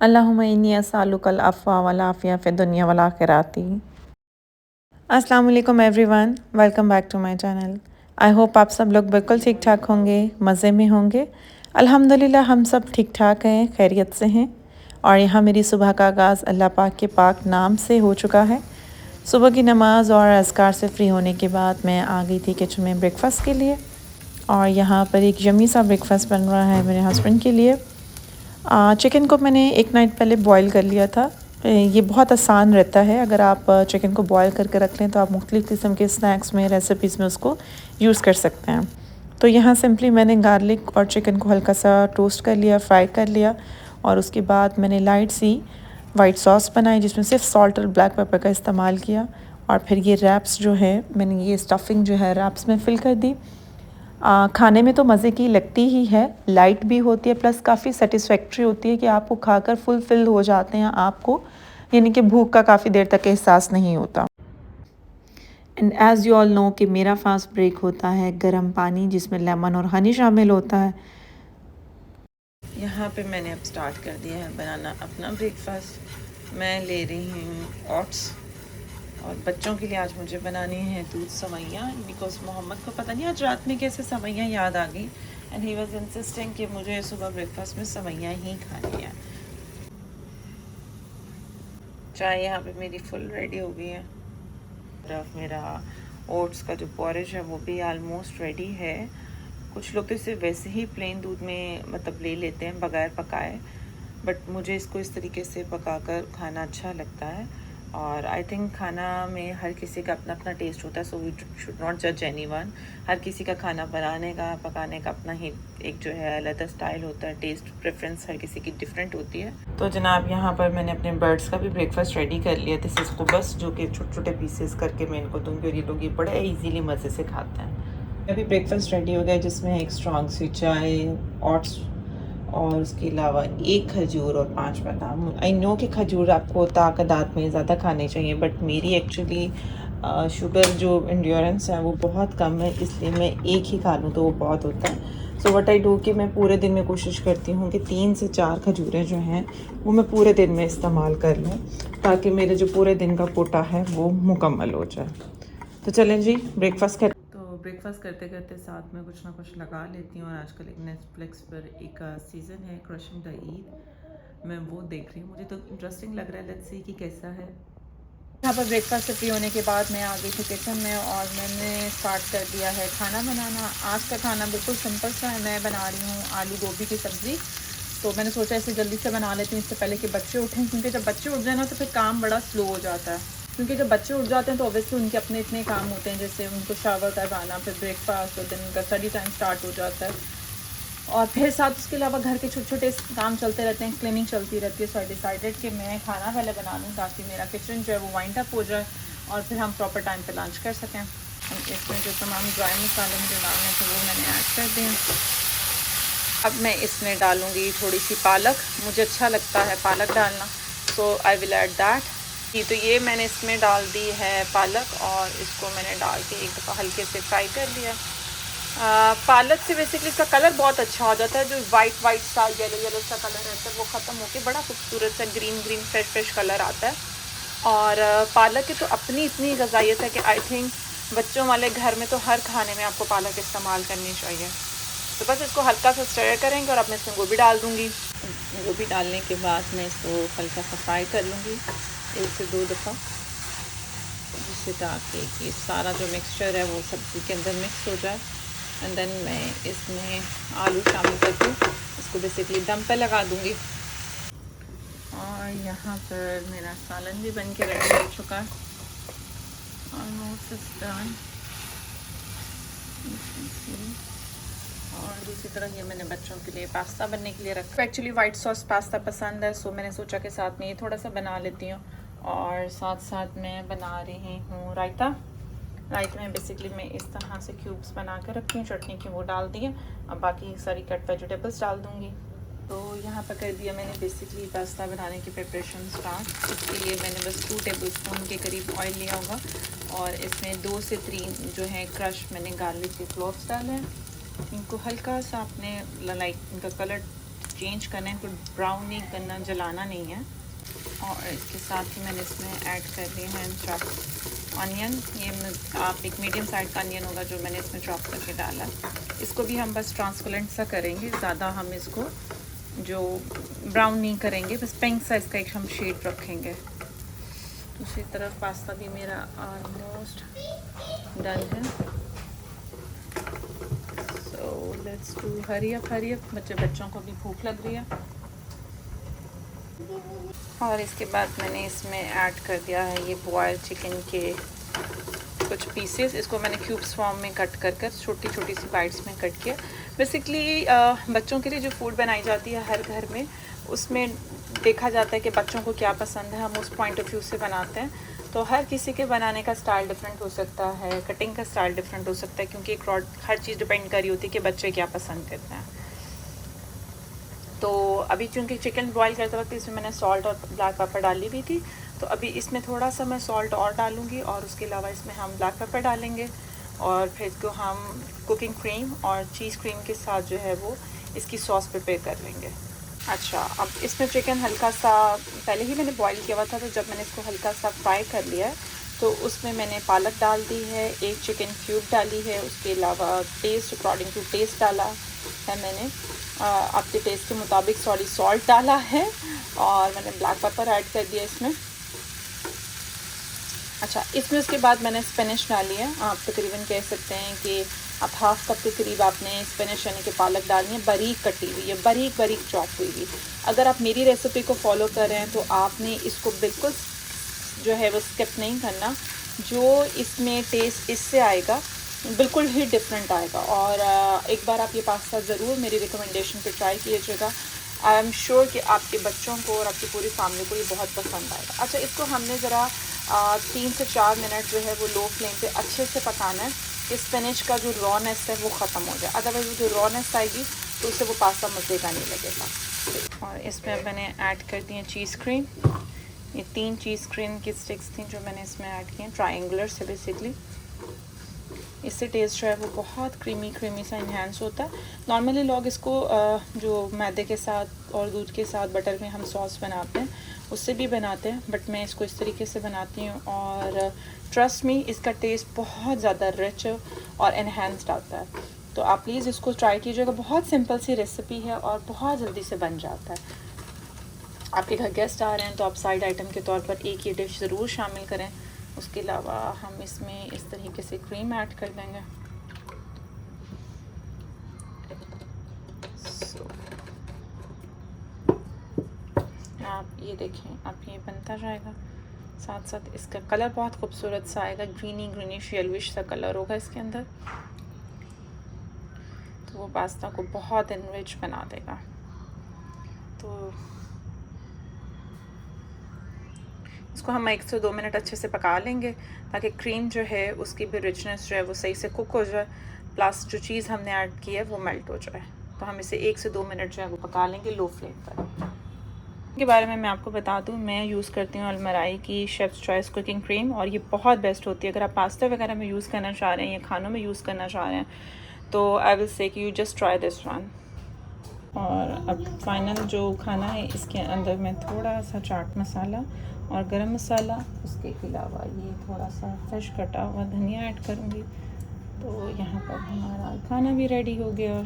अल्लाहुम्मा इन्नी अस्सअलुकल अफ़्वा वल आफ़िया फ़िद दुनिया वल आखिरती। अस्सलाम वालेकुम everyone, welcome back to my channel. I hope आप सब लोग बिल्कुल ठीक ठाक होंगे, मज़े में होंगे। अल्हम्दुलिल्लाह हम सब ठीक ठाक हैं, खैरियत से हैं। और यहाँ मेरी सुबह का आगाज़ अल्लाह पाक के पाक नाम से हो चुका है। सुबह की नमाज़ और अज़कार से फ्री होने के बाद मैं आ गई थी किचन में ब्रेकफ़ास्ट के लिए। और यहाँ पर एक यम्मी सा ब्रेकफ़ास्ट बन रहा है मेरे हस्बैंड के लिए। चिकन को मैंने एक नाइट पहले बॉईल कर लिया था। ये बहुत आसान रहता है, अगर आप चिकन को बॉईल करके रख लें तो आप मुख्तलिफ़ किस्म के स्नैक्स में, रेसिपीज़ में उसको यूज़ कर सकते हैं। तो यहाँ सिंपली मैंने गार्लिक और चिकन को हल्का सा टोस्ट कर लिया, फ्राई कर लिया। और उसके बाद मैंने लाइट सी वाइट सॉस बनाई जिसमें सिर्फ सॉल्ट और ब्लैक पेपर का इस्तेमाल किया। और फिर ये रैप्स जो है, मैंने ये स्टफिंग जो है रैप्स में फ़िल कर दी। खाने में तो मज़े की लगती ही है, लाइट भी होती है, प्लस काफ़ी सेटिस्फैक्ट्री होती है कि आपको खाकर फुलफ़िल हो जाते हैं आपको, यानी कि भूख का काफ़ी देर तक एहसास नहीं होता। And as you all know कि मेरा फास्ट ब्रेक होता है गर्म पानी जिसमें लेमन और हनी शामिल होता है। यहाँ पे मैंने अब स्टार्ट कर दिया है बनाना अपना ब्रेकफास्ट। मैं ले रही हूँ ओट्स और बच्चों के लिए आज मुझे बनानी है दूध सवैयाँ, बिकॉज मोहम्मद को पता नहीं आज रात में कैसे सवैयाँ याद आ गई एंड ही वाज इंसिस्टिंग कि मुझे सुबह ब्रेकफास्ट में सवैयाँ ही खानी है। चाय यहाँ पे मेरी फुल रेडी हो गई है। तरफ मेरा ओट्स का जो पॉरेज है वो भी आलमोस्ट रेडी है। कुछ लोग तो इसे वैसे ही प्लेन दूध में मतलब ले लेते हैं बगैर पकाए, बट मुझे इसको इस तरीके से पकाकर खाना अच्छा लगता है। और आई थिंक खाना में हर किसी का अपना अपना टेस्ट होता है, सो वी शुड नॉट जज एनीवन। हर किसी का खाना बनाने का, पकाने का अपना ही एक जो है अलग स्टाइल होता है, टेस्ट प्रेफरेंस हर किसी की डिफरेंट होती है। तो जनाब यहाँ पर मैंने अपने बर्ड्स का भी ब्रेकफास्ट रेडी कर लिया। दिस इज़ बस जो कि छोटे छोटे पीसेस करके मैं इनको दूँगी और ये लोग ये बड़े ईजीली मज़े से खाते हैं। अभी ब्रेकफास्ट रेडी हो गया जिसमें एक स्ट्रॉन्ग सी चाय, ओट्स और उसके अलावा एक खजूर और 5 बादाम। आई नो कि खजूर आपको ताकत में ज़्यादा खाने चाहिए, बट मेरी एक्चुअली शुगर जो इंड्योरेंस है वो बहुत कम है, इसलिए मैं एक ही खा लूँ तो वो बहुत होता है। सो व्हाट आई डू कि मैं पूरे दिन में कोशिश करती हूँ कि 3 से 4 खजूरें जो हैं वो मैं पूरे दिन में इस्तेमाल कर लूँ, ताकि मेरे जो पूरे दिन का कोटा है वो मुकम्मल हो जाए। तो चलें जी ब्रेकफास्ट कर। तो ब्रेकफास्ट करते करते साथ में कुछ ना कुछ लगा लेती हूँ। और आजकल एक नेटफ्लिक्स पर एक सीज़न है क्रशिंग द ईद, मैं वो देख रही हूँ। मुझे तो इंटरेस्टिंग लग रहा है, लेट्स सी कि कैसा है। यहाँ पर ब्रेकफास्ट से फ्री होने के बाद मैं आ गई थी किचन में और मैंने स्टार्ट कर दिया है खाना बनाना। आज का खाना बिल्कुल सिंपल सा है, मैं बना रही हूँ आलू गोभी की सब्ज़ी। तो मैंने सोचा इसे जल्दी से बना लेती हूँ इससे पहले कि बच्चे उठें, क्योंकि जब बच्चे उठ जाए ना तो फिर काम बड़ा स्लो हो जाता है। क्योंकि जब बच्चे उठ जाते हैं तो ऑब्वियसली उनके अपने इतने काम होते हैं, जैसे उनको शावर करवाना, फिर ब्रेकफास्ट, और दिन उनका स्टडी टाइम स्टार्ट हो जाता है। और फिर साथ उसके अलावा घर के छोटे छोटे काम चलते रहते हैं, क्लीनिंग चलती रहती है। सो आई डिसाइडेड कि मैं खाना पहले बना लूँ ताकि मेरा किचन जो है वो वाइंड अप हो जाए और फिर हम प्रॉपर टाइम पे लंच कर सकें। इसमें जो तमाम ड्राई मसाले मुझे डालने थे वो मैंने ऐड कर दिए। अब मैं इसमें डालूँगी थोड़ी सी पालक, मुझे अच्छा लगता है पालक डालना, सो आई विल ऐड दैट। तो ये मैंने इसमें डाल दी है पालक और इसको मैंने डाल के एक दफ़ा हल्के से फ्राई कर लिया। पालक से बेसिकली इसका कलर बहुत अच्छा हो जाता है, जो वाइट वाइट सा येलो सा कलर रहता है वो ख़त्म होकर बड़ा खूबसूरत सा ग्रीन ग्रीन फ्रेश कलर आता है। और पालक की तो अपनी इतनी गज़ाइयत है कि आई थिंक बच्चों वाले घर में तो हर खाने में आपको पालक इस्तेमाल करनी चाहिए। तो बस इसको हल्का सा स्टर करेंगे और अब मैं इसमें गोभी डाल दूँगी। गोभी डालने के बाद मैं इसको हल्का सा फ्राई कर लूँगी 1 से 2 दफ़ा, जिससे ताकि ये सारा जो मिक्सचर है वो सब्ज़ी के अंदर मिक्स हो जाए। एंड देन मैं इसमें आलू शामिल करके इसको बेसिकली दम पे लगा दूँगी। और यहाँ पर मेरा सालन भी बन के रेडी हो चुका है, ऑलमोस्ट डन। और दूसरी तरफ ये मैंने बच्चों के लिए पास्ता बनने के लिए रखा। एक्चुअली वाइट सॉस पास्ता पसंद है, सो मैंने सोचा कि साथ में ये थोड़ा सा बना लेती हूँ। और साथ साथ मैं बना रही हूँ रायता। रायते में बेसिकली मैं इस तरह से क्यूब्स बना कर रखी हूँ, चटनी की वो डाल दिए, अब बाकी सारी कट वेजिटेबल्स डाल दूँगी। तो यहाँ पर कर दिया मैंने बेसिकली पास्ता बनाने की प्रिपरेशन स्टार्ट। इसके लिए मैंने बस 2 टेबलस्पून के करीब ऑयल लिया होगा और इसमें 2 से 3 जो है क्रश मैंने गार्लिक के क्लोव्स डाले हैं। इनको हल्का सा आपने लाइक इनका कलर चेंज करना है, इनको ब्राउन नहीं करना, जलाना नहीं है। और इसके साथ ही मैंने इसमें ऐड कर दिए हैं चॉप अनियन। ये आप एक मीडियम साइज का अनियन होगा जो मैंने इसमें चॉप करके डाला। इसको भी हम बस ट्रांसपेरेंट सा करेंगे, ज़्यादा हम इसको जो ब्राउन नहीं करेंगे, बस पिंक सा इसका एक हम शेड रखेंगे। दूसरी तरफ पास्ता भी मेरा ऑलमोस्ट डन है। So let's do hurry up. बच्चों को भी भूख लग रही है। और इसके बाद मैंने इसमें ऐड कर दिया है ये बॉयल्ड चिकन के कुछ पीसेस। इसको मैंने क्यूब्स फॉर्म में कट कर छोटी छोटी सी बाइट्स में कट किया। बेसिकली बच्चों के लिए जो फूड बनाई जाती है हर घर में, उसमें देखा जाता है कि बच्चों को क्या पसंद है, हम उस पॉइंट ऑफ व्यू से बनाते हैं। तो हर किसी के बनाने का स्टाइल डिफरेंट हो सकता है, कटिंग का स्टाइल डिफरेंट हो सकता है, क्योंकि हर चीज़ डिपेंड कर रही होती है कि बच्चे क्या पसंद करते हैं। तो अभी चूँकि चिकन बॉईल करते वक्त इसमें मैंने सॉल्ट और ब्लैक पेपर डाली भी थी, तो अभी इसमें थोड़ा सा मैं सॉल्ट और डालूँगी, और उसके अलावा इसमें हम ब्लैक पेपर डालेंगे। और फिर इसको हम कुकिंग क्रीम और चीज़ क्रीम के साथ जो है वो इसकी सॉस प्रिपेयर कर लेंगे। अच्छा, अब इसमें चिकन हल्का सा पहले ही मैंने बॉईल किया हुआ था, तो जब मैंने इसको हल्का सा फ्राई कर लिया है तो उसमें मैंने पालक डाल दी है, एक चिकन क्यूब डाली है, उसके अलावा टेस्ट अकॉर्डिंग टू टेस्ट डाला है मैंने, आपके टेस्ट के मुताबिक सॉल्ट डाला है, और मैंने ब्लैक पेपर ऐड कर दिया इसमें। अच्छा, इसमें उसके बाद मैंने स्पिनच डाली है। आप तकरीबन कह सकते हैं कि आप हाफ कप के करीब आपने स्पिनच यानी कि पालक डालनी है, बारीक कटी हुई है, बारीक चॉप हुई हुई। अगर आप मेरी रेसिपी को फॉलो कर रहे हैं तो आपने इसको बिल्कुल जो है वो स्किप नहीं करना। जो इसमें टेस्ट इससे आएगा बिल्कुल ही डिफरेंट आएगा। और एक बार आप ये पास्ता ज़रूर मेरी रिकमेंडेशन पे ट्राई कीजिएगा। आई एम श्योर कि आपके बच्चों को और आपकी पूरी फैमिली को ये बहुत पसंद आएगा। अच्छा, इसको हमने ज़रा 3 से 4 मिनट जो है वो लो फ्लेम पे अच्छे से पकाना है कि स्पिनच का जो रॉनेस है वो ख़त्म हो जाए। अदरवाइज़ वो जो रॉनेस आएगी तो उससे वो पास्ता मज़े का नहीं लगेगा। और इसमें मैंने ऐड कर दी है चीज़ क्रीम। ये 3 चीज़ क्रीम की स्टिक्स थी जो मैंने इसमें ऐड की हैं, ट्रायंगुलर से बेसिकली। इससे टेस्ट जो है वो बहुत क्रीमी सा इन्हेंस होता है। नॉर्मली लोग इसको जो मैदे के साथ और दूध के साथ बटर में हम सॉस बनाते हैं उससे भी बनाते हैं, बट मैं इसको इस तरीके से बनाती हूँ, और ट्रस्ट मी इसका टेस्ट बहुत ज़्यादा रिच और इन्हेंस्ड आता है। तो आप प्लीज़ इसको ट्राई कीजिएगा। बहुत सिंपल सी रेसिपी है और बहुत जल्दी से बन जाता है। आपके घर गेस्ट आ रहे हैं तो आप साइड आइटम के तौर पर एक ये डिश ज़रूर शामिल करें। उसके अलावा हम इसमें इस तरीके से क्रीम ऐड कर देंगे। आप ये देखें, आप ये बनता जाएगा, साथ साथ इसका कलर बहुत खूबसूरत सा आएगा, ग्रीनिश येलोइश सा कलर होगा इसके अंदर, तो वो पास्ता को बहुत इनरिच बना देगा। तो इसको हम 1 से 2 मिनट अच्छे से पका लेंगे ताकि क्रीम जो है उसकी भी रिचनेस जो है वो सही से कुक हो जाए, प्लस जो चीज़ हमने ऐड की है वो मेल्ट हो जाए। तो हम इसे 1 से 2 मिनट जो है वो पका लेंगे लो फ्लेम पर। के बारे में मैं आपको बता दूं, मैं यूज़ करती हूँ अलमराई की शेफ़्स चॉइस कुकिंग क्रीम, और ये बहुत बेस्ट होती है। अगर आप पास्ता वगैरह में यूज़ करना चाह रहे हैं या खानों में यूज़ करना चाह रहे हैं तो आई विल से कि you just try this one. और अब फाइनल जो खाना है इसके अंदर मैं थोड़ा सा चाट मसाला और गरम मसाला, उसके अलावा ये थोड़ा सा फ्रेश कटा हुआ धनिया ऐड करूँगी। तो यहाँ पर हमारा खाना भी रेडी हो गया।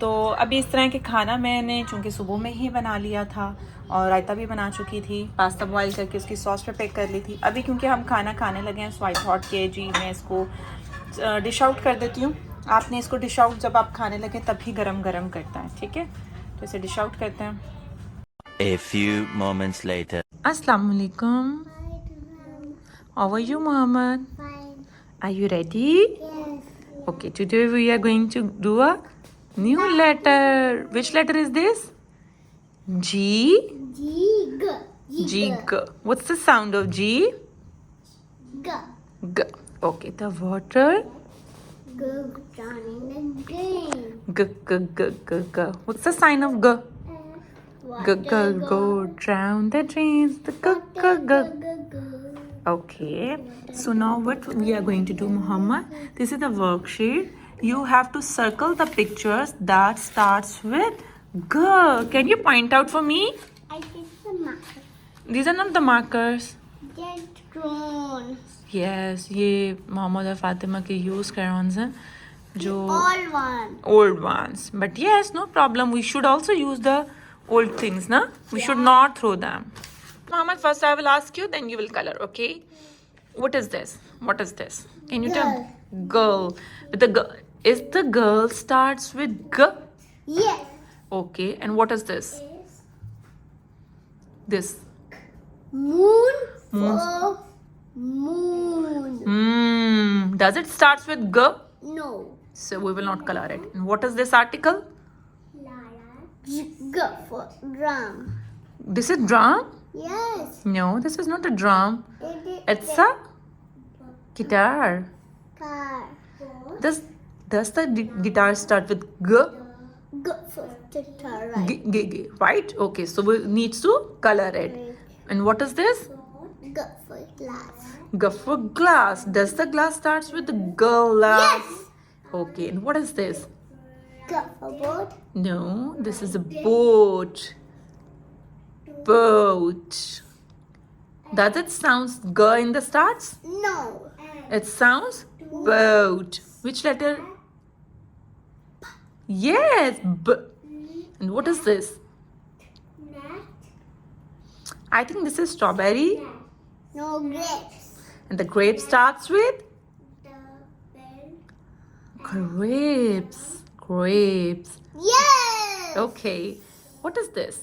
तो अभी इस तरह के खाना मैंने चूँकि सुबह में ही बना लिया था और रायता भी बना चुकी थी, पास्ता बॉईल करके उसकी सॉस प्रिपेयर कर ली थी। अभी क्योंकि हम खाना खाने लगे हैं सो आई थॉट के जी मैं इसको डिश आउट कर देती हूँ। आपने इसको डिश आउट जब आप खाने लगे तभी गरम गरम करता है, ठीक है? तो इसे डिश आउट करते हैं। A few moments later. Assalamu alaikum. How are you, Muhammad? Fine. Are you ready? Yes. Okay, today we are going to do a new letter. Which letter is this? G. G. G. G. What's the sound of G? G. G. Okay, the water. G. Down in the drain. G. G. G. G. G. What's the sign of G? G. G. Go drown the drains. The G. G. G. Okay. So now what we are going to do, Muhammad? This is the worksheet. You have to circle the pictures that starts with G. Can you point out for me? I did the marker. These are not the markers. They're drawn. Yes, ये मोहम्मद और फातिमा के use crayons हैं जो All one. old ones. But yes, no problem. We should also use the old things, na? We should not throw them. Mohammed, first I will ask you, then you will color, okay? What is this? What is this? Can you tell? Girl. With the girl. Is the girl starts with G? Yes. Okay. And what is this? This. Moon. Moon. For moon. Does it starts with G? No. So we will not color it. And what is this article? G for drum. This is drum? Yes. No, this is not a drum. It's a guitar. Car. Does the guitar start with G? G for guitar, right? G, right? Okay, so we need to color it. And what is this? G for glass. G for glass. Does the glass starts with the glass? Yes. Okay, and what is this? G for boat. No, this is a boat. Boat. Does it sounds G in the starts? No. It sounds boat. Which letter? Yes, B. And what is this? I think this is strawberry. No grapes. And the grape starts with grapes. Grapes. Yes. Okay. What is this?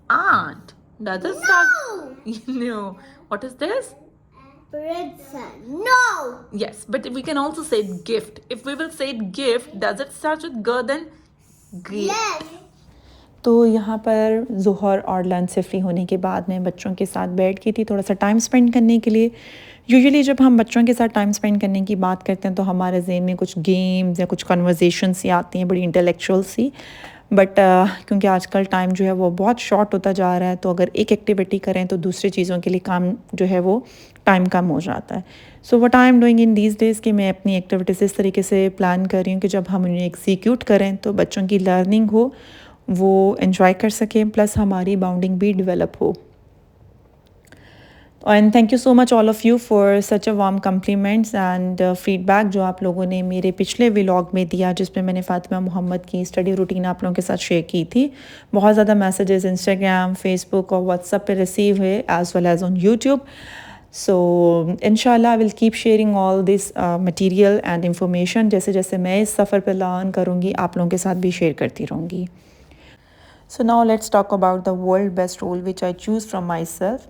Aunt. Does it start? No. What is this? Present. No. Yes, but we can also say gift. If we will say gift, does it start with G then? Gift. Yes. तो यहाँ पर ज़ोहर और lunch से free होने के बाद मैं बच्चों के साथ बैठ गई थी थोड़ा सा टाइम स्पेंड करने के लिए। यूजुअली जब हम बच्चों के साथ टाइम स्पेंड करने की बात करते हैं तो हमारे ज़हन में कुछ गेम्स या कुछ कन्वर्सेशन सी आती हैं, बड़ी इंटेलेक्चुअल सी। बट क्योंकि आजकल टाइम जो है वो बहुत शॉर्ट होता जा रहा है, तो अगर एक एक्टिविटी करें तो दूसरी चीज़ों के लिए काम जो है वो टाइम कम हो जाता है। So what I am doing in these days कि मैं अपनी एक्टिविटीज़ इस तरीके से प्लान कर रही हूँ कि जब हम उन्हें एग्जीक्यूट करें तो बच्चों की लर्निंग हो, वो एंजॉय कर सकें, प्लस हमारी बाउंडिंग भी डेवलप हो। And thank you so much all of you for such a warm compliments and feedback जो आप लोगों ने मेरे पिछले व्लॉग में दिया, जिसमें मैंने फातिमा मोहम्मद की स्टडी रूटीन आप लोगों के साथ शेयर की थी। बहुत ज़्यादा मैसेजेस इंस्टाग्राम, फेसबुक और व्हाट्सएप पे रिसीव हुए as well as on YouTube. So इंशाल्लाह I will keep sharing all this material and information. जैसे जैसे मैं इस सफ़र पर लर्न करूँगी आप लोगों के साथ भी शेयर करती रहूँगी। So now let's talk about the world best role which I choose from myself.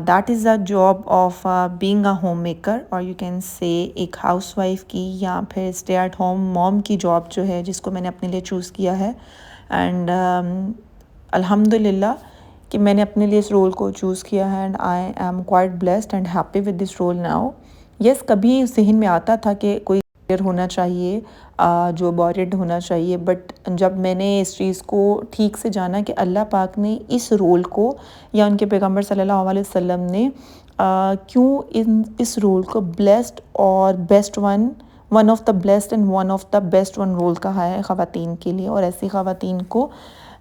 That is the job of being a homemaker, or you can say एक housewife की या फिर stay at home mom की job जो है जिसको मैंने अपने लिए choose किया है। And अल्हम्दुलिल्लाह कि मैंने अपने लिए इस रोल को चूज़ किया है and I am quite blessed and happy with this role now. Yes, कभी जहन में आता था कि कोई होना चाहिए जो बॉरेड होना चाहिए, बट जब मैंने इस चीज़ को ठीक से जाना कि अल्लाह पाक ने इस रोल को या उनके पैगंबर सल्लल्लाहु अलैहि वसल्लम ने क्यों इस रोल को ब्लेस्ड और best one of the blessed and one of the best one role कहा है ख़वातीन के लिए, और ऐसी ख़वातीन को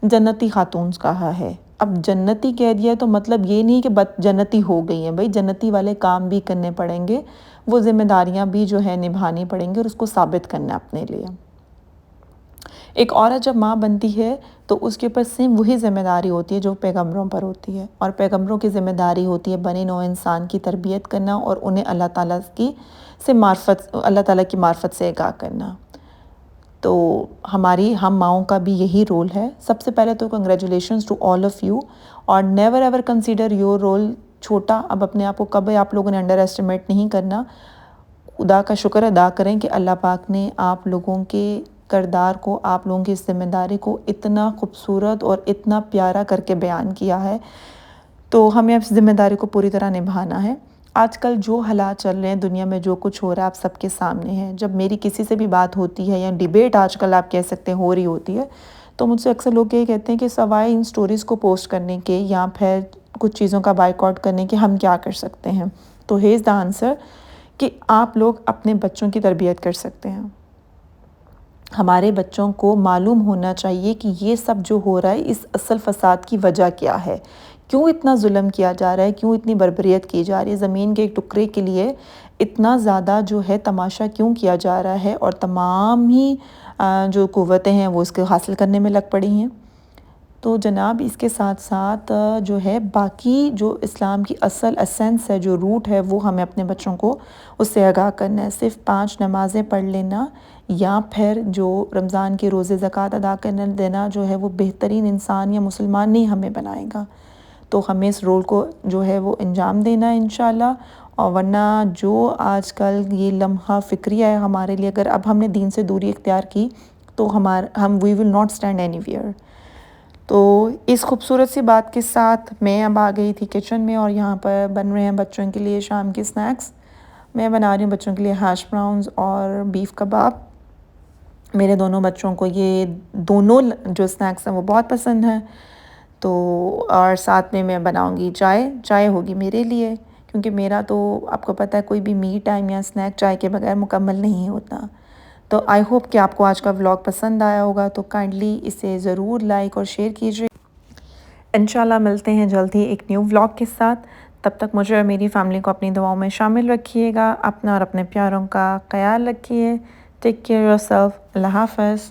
जन्नती खातून कहा है। अब जन्नती कह दिया तो मतलब ये नहीं कि बस जन्नती हो गई हैं, भाई जन्नती वाले काम भी करने पड़ेंगे, वो ज़िम्मेदारियां भी जो है निभानी पड़ेंगी और उसको साबित करना अपने लिए। एक औरत जब माँ बनती है तो उसके ऊपर सेम वही ज़िम्मेदारी होती है जो पैगंबरों पर होती है, और पैगंबरों की ज़िम्मेदारी होती है बने नौ इंसान की तरबियत करना और उन्हें अल्लाह ताला की मार्फत से आगाह करना। तो हम माओं का भी यही रोल है। सबसे पहले तो congratulations to all of you, और never ever consider your role छोटा। अब अपने आप को कभी आप लोगों ने अंडर एस्टिमेट नहीं करना। खुदा का शुक्र अदा करें कि अल्लाह पाक ने आप लोगों के किरदार को, आप लोगों की इस जिम्मेदारी को इतना खूबसूरत और इतना प्यारा करके बयान किया है, तो हमें इस जिम्मेदारी को पूरी तरह निभाना है। आजकल जो हालात चल रहे हैं दुनिया में, जो कुछ हो रहा है आप सबके सामने है। जब मेरी किसी से भी बात होती है या डिबेट आजकल आप कह सकते हैं हो रही होती है, तो मुझसे अक्सर लोग ये कहते हैं कि सवाए इन स्टोरीज़ को पोस्ट करने के या फिर कुछ चीज़ों का बायकॉट करने के हम क्या कर सकते हैं। तो हेज़ द आंसर कि आप लोग अपने बच्चों की तरबियत कर सकते हैं। हमारे बच्चों को मालूम होना चाहिए कि ये सब जो हो रहा है इस असल फ़साद की वजह क्या है, क्यों इतना जुल्म किया जा रहा है, क्यों इतनी बर्बरियत की जा रही है, ज़मीन के एक टुकड़े के लिए इतना ज़्यादा जो है तमाशा क्यों किया जा रहा है, और तमाम ही जो क़ुव्वतें हैं वो इसको हासिल करने में लग पड़ी हैं। तो जनाब इसके साथ साथ जो है बाकी जो इस्लाम की असल एसेंस है, जो रूट है, वो हमें अपने बच्चों को उससे आगाह करना है। सिर्फ़ 5 नमाज़ें पढ़ लेना या फिर जो रमज़ान के रोज़े ज़कात अदा करने देना जो है वो बेहतरीन इंसान या मुसलमान नहीं हमें बनाएगा। तो हमें इस रोल को जो है वो अंजाम देना है इंशाल्लाह। और वरना जो आजकल ये लम्हा फ़िक्रिया है हमारे लिए, अगर अब हमने दीन से दूरी इख्तियार की तो हम we will not stand anywhere. तो इस खूबसूरत सी बात के साथ मैं अब आ गई थी किचन में, और यहाँ पर बन रहे हैं बच्चों के लिए शाम के स्नैक्स। मैं बना रही हूँ बच्चों के लिए हैश ब्राउन्स और बीफ कबाब। मेरे दोनों बच्चों को ये दोनों जो स्नैक्स हैं वो बहुत पसंद हैं। तो और साथ में मैं बनाऊँगी चाय होगी मेरे लिए, क्योंकि मेरा तो आपको पता है कोई भी मी टाइम या स्नैक चाय के बगैर मुकम्मल नहीं होता। तो आई होप कि आपको आज का व्लॉग पसंद आया होगा, तो काइंडली इसे ज़रूर लाइक और शेयर कीजिए। इंशाल्लाह मिलते हैं जल्द ही एक न्यू व्लॉग के साथ। तब तक मुझे और मेरी फैमिली को अपनी दुआओं में शामिल रखिएगा। अपना और अपने प्यारों का ख्याल रखिए। Take care yourself. अल्लाह हाफ़िज़।